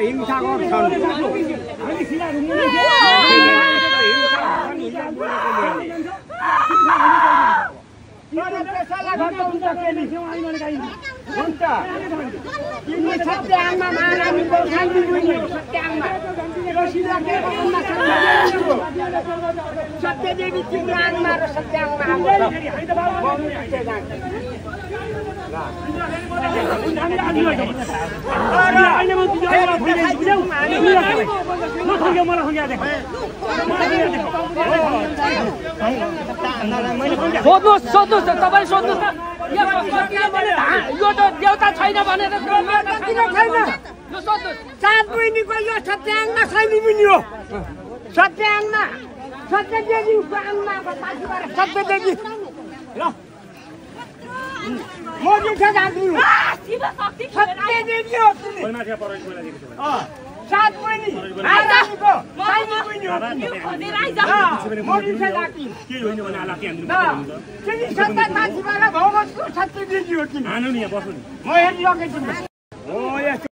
हिंसा गर्छन् हुन्छ तिमी सत्याङमा महारानीको शान्ति बुझ्ने सत्याङमा सत्यदेवी तिम्रो आत्मा र सत्याङमा सोध्नुहोस् तपाईँ सोध्नुहोस् यो त देउता छैन भनेर सात बहिनीको यो सत्याङमा शैली पनि हो सत्याङमा सत्यदेवीको आत्माको पाछिबाट सत्यदेवी ल म जुठा जान्छु सत्यदेवी हो सात बहिनी महारानीको शैली पनि हो म जुठा जान्छु तिमी सत्ता माथिबाट भगवतको सत्यदेवी हो तिमी म हेरिरहेको छु